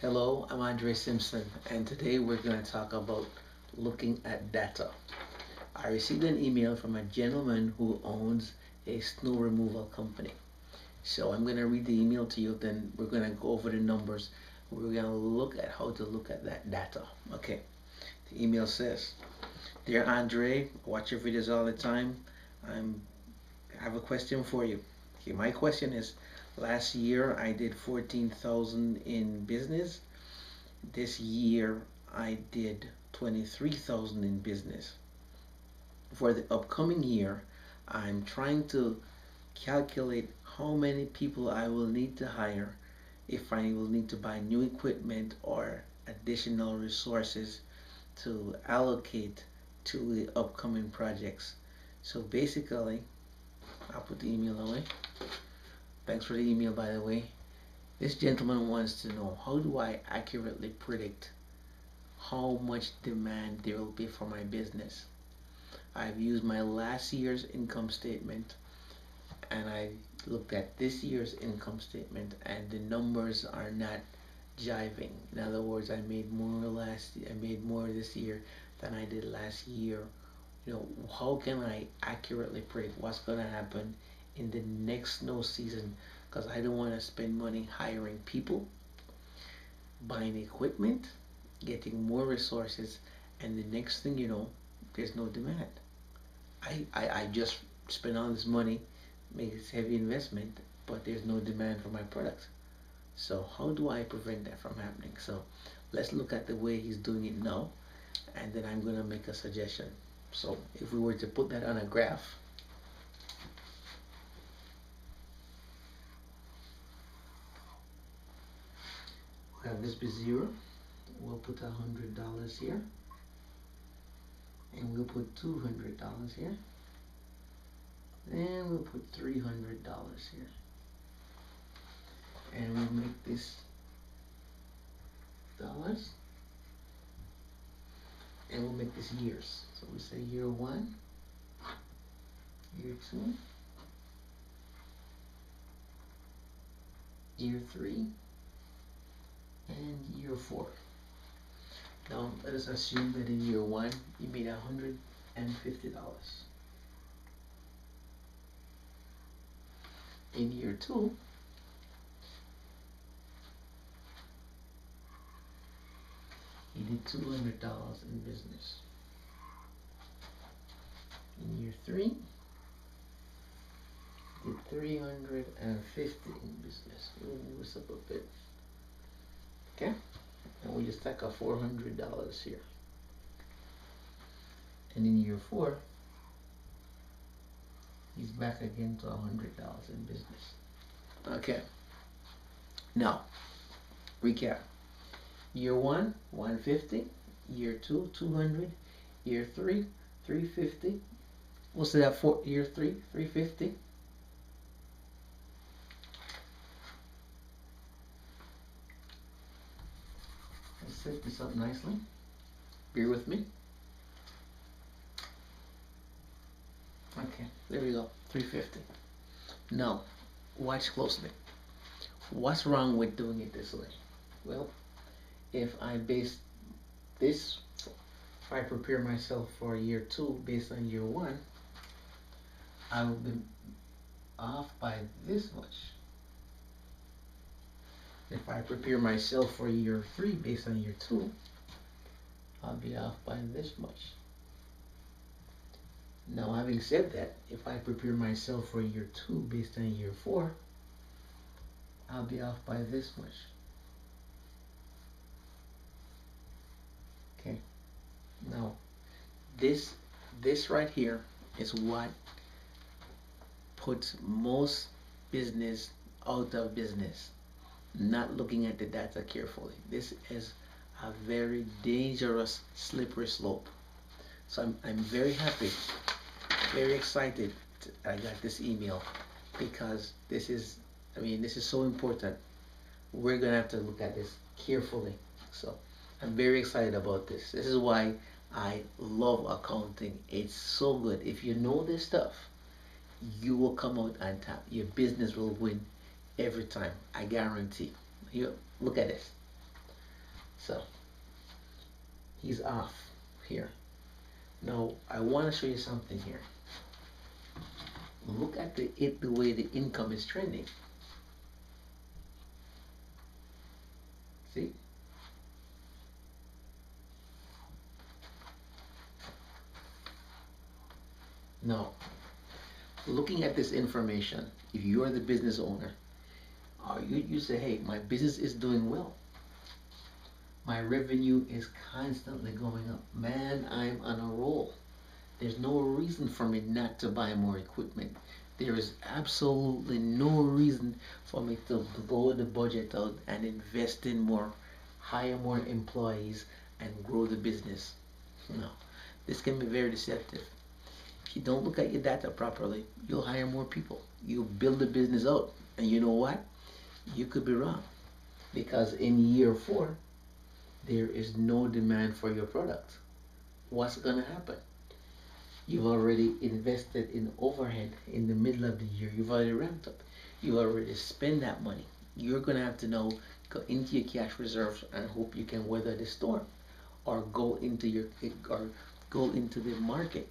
Hello, I'm Andre Simpson, and today we're going to talk about looking at data. I received an email from a gentleman who owns a snow removal company. So I'm going to read the email to you, then we're going to go over the numbers. We're going to look at how to look at that data. Okay, the email says, Dear Andre, watch your videos all the time. I'm, I have a question for you. Okay, my question is, last year I did 14,000 in business. This year I did 23,000 in business. For the upcoming year, I'm trying to calculate how many people I will need to hire, if I will need to buy new equipment or additional resources to allocate to the upcoming projects. So basically, I'll put the email away. Thanks for the email, by the way. This gentleman wants to know, how do I accurately predict how much demand there will be for my business? I've used my last year's income statement and I looked at this year's income statement, and the numbers are not jiving. In other words, I made more this year than I did last year. How can I accurately predict what's going to happen in the next snow season? Because I don't want to spend money hiring people, buying equipment, getting more resources, and the next thing you know, there's no demand. I just spend all this money, make this heavy investment, but there's no demand for my product. So how do I prevent that from happening? So let's look at the way he's doing it now, and then I'm going to make a suggestion. So if we were to put that on a graph, we'll have this be 0. We'll put $100 here, and we'll put $200 here, and we'll put $300 here, and we'll make this dollars, and we'll make this years. So we say year 1, year 2, year 3, and year 4. Now let us assume that in year 1 you made $150. In year 2 you did $200 in business. In year 3 you did $350 in business. We'll move this up a bit. Okay? And we just tack a $400 here. And in year 4 he's back again to $100 in business. Okay. Now, recap. Year 1, 150. Year 2, 200. Year 3, 350. We'll say that for year 3, 350. Let's set this up nicely. Bear with me. Okay, there we go, 350. Now, watch closely. What's wrong with doing it this way? Well, if I base this, if I prepare myself for year 2 based on year 1, I will be off by this much. If I prepare myself for year 3 based on year 2, I'll be off by this much. Now, having said that, if I prepare myself for year 2 based on year 4, I'll be off by this much. Okay. Now, this right here is what puts most business out of business. Not looking at the data carefully. This is a very dangerous slippery slope. So I'm very happy, very excited I got this email, because this is so important. We're gonna have to look at this carefully. So I'm very excited about this. This is why I love accounting. It's so good. If you know this stuff, you will come out on top. Your business will win every time. I guarantee. Here, look at this. So he's off here. Now I want to show you something here. Look at the way the income is trending. See? Now, looking at this information, if you're the business owner, you say, hey, my business is doing well. My revenue is constantly going up. Man, I'm on a roll. There's no reason for me not to buy more equipment. There is absolutely no reason for me to blow the budget out and invest in more, hire more employees, and grow the business. No, this can be very deceptive. If you don't look at your data properly, you'll hire more people. You'll build the business out. And you know what? You could be wrong. Because in year 4, there is no demand for your product. What's going to happen? You've already invested in overhead in the middle of the year. You've already ramped up. You already spent that money. You're going to have to now go into your cash reserves and hope you can weather the storm, or go into the market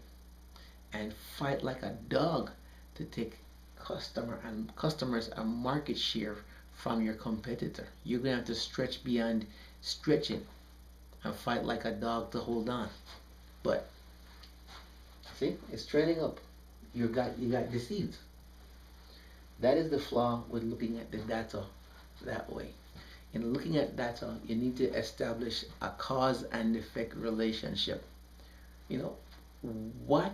and fight like a dog to take customers and market share from your competitor. You're going to have to stretch beyond stretching and fight like a dog to hold on. But see, it's trending up. You got deceived. That is the flaw with looking at the data that way. In looking at data, you need to establish a cause and effect relationship. You know, what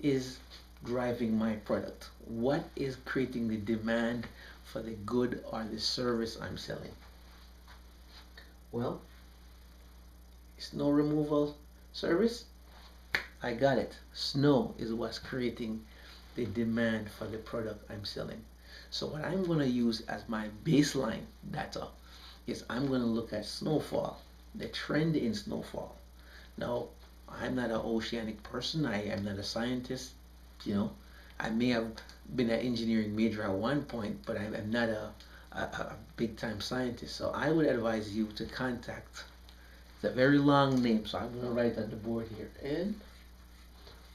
is driving my product? What is creating the demand for the good or the service I'm selling? Well, snow removal service, I got it. Snow is what's creating the demand for the product I'm selling. So what I'm going to use as my baseline data is I'm going to look at snowfall, the trend in snowfall. Now, I'm not an oceanic person. I am not a scientist. You know, I may have been an engineering major at one point, but I'm not a big time scientist. So I would advise you to contact, it's a very long name, so I'm going to write on the board here.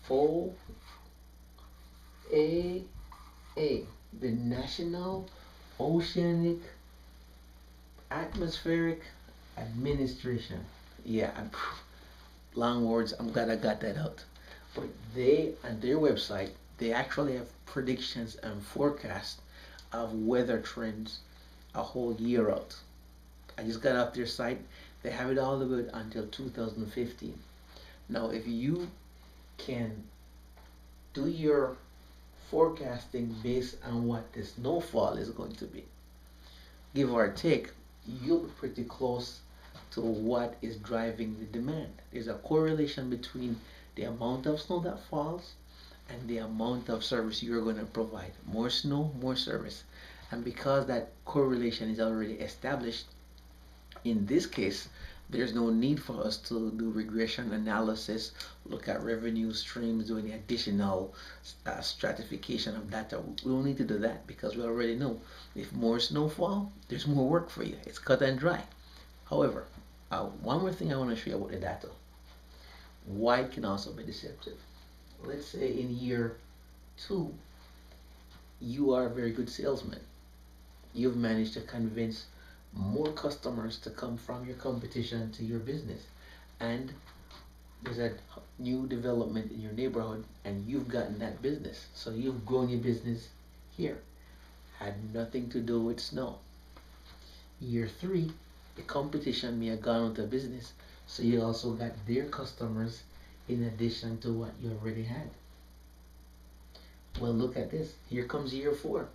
NOAA, the National Oceanic Atmospheric Administration. Yeah, long words. I'm glad I got that out. But they, on their website, they actually have predictions and forecasts of weather trends a whole year out. I just got off their site. They have it all the way until 2015. Now, if you can do your forecasting based on what the snowfall is going to be, give or take, you'll be pretty close to what is driving the demand. There's a correlation between the amount of snow that falls and the amount of service you're going to provide. More snow, more service. And because that correlation is already established, in this case, there's no need for us to do regression analysis, look at revenue streams, do any additional stratification of data. We don't need to do that because we already know if more snowfall, there's more work for you. It's cut and dry. However, one more thing I want to show you about the data. Why it can also be deceptive. Let's say in year 2, you are a very good salesman. You've managed to convince more customers to come from your competition to your business, and there's a new development in your neighborhood and you've gotten that business, so you've grown your business here. Had nothing to do with snow. Year 3, the competition may have gone out of business, so you also got their customers in addition to what you already had. Well, look at this. Here comes year 4,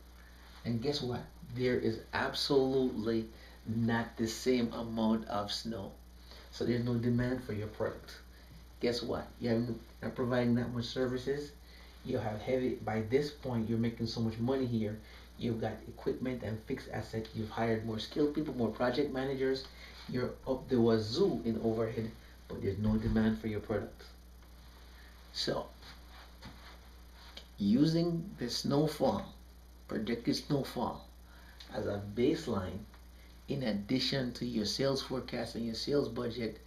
and guess what? There is absolutely not the same amount of snow, so there's no demand for your product. Guess what? You're not providing that much services. You have heavy, by this point you're making so much money here, you've got equipment and fixed assets, you've hired more skilled people, more project managers, you're up the wazoo in overhead, but there's no demand for your product. So using the snowfall, projected snowfall, as a baseline, in addition to your sales forecast and your sales budget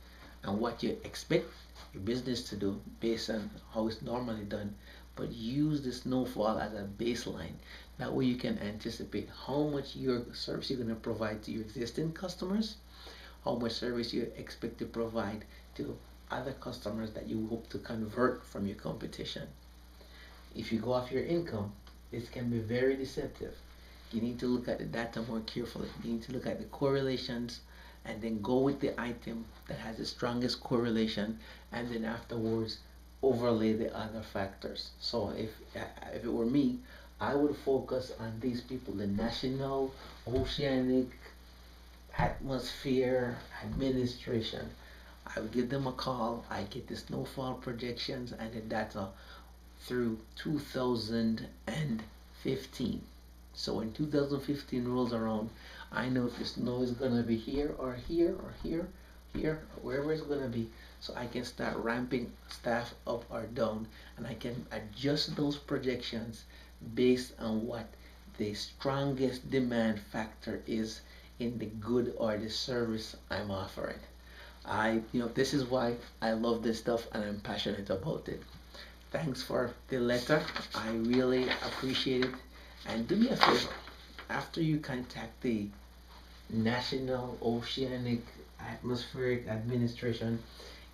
and what you expect your business to do based on how it's normally done, but use the snowfall as a baseline. That way you can anticipate how much your service you're going to provide to your existing customers, how much service you expect to provide to other customers that you hope to convert from your competition. If you go off your income, this can be very deceptive. You need to look at the data more carefully. You need to look at the correlations and then go with the item that has the strongest correlation, and then afterwards overlay the other factors. So if it were me, I would focus on these people, the national, oceanic, atmosphere, administration. I would give them a call. I get the snowfall projections and the data through 2015. So when 2015 rolls around, I know if the snow is gonna be here or here or here, here, or wherever it's gonna be. So I can start ramping staff up or down, and I can adjust those projections based on what the strongest demand factor is in the good or the service I'm offering. This is why I love this stuff and I'm passionate about it. Thanks for the letter. I really appreciate it. And do me a favor, after you contact the National Oceanic Atmospheric Administration,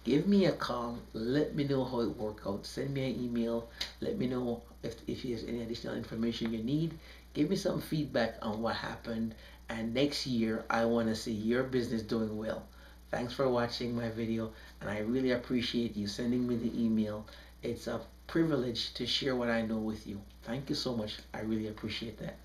give me a call. Let me know how it worked out. Send me an email. Let me know if there's any additional information you need. Give me some feedback on what happened. And next year, I want to see your business doing well. Thanks for watching my video, and I really appreciate you sending me the email. It's a privilege to share what I know with you. Thank you so much. I really appreciate that.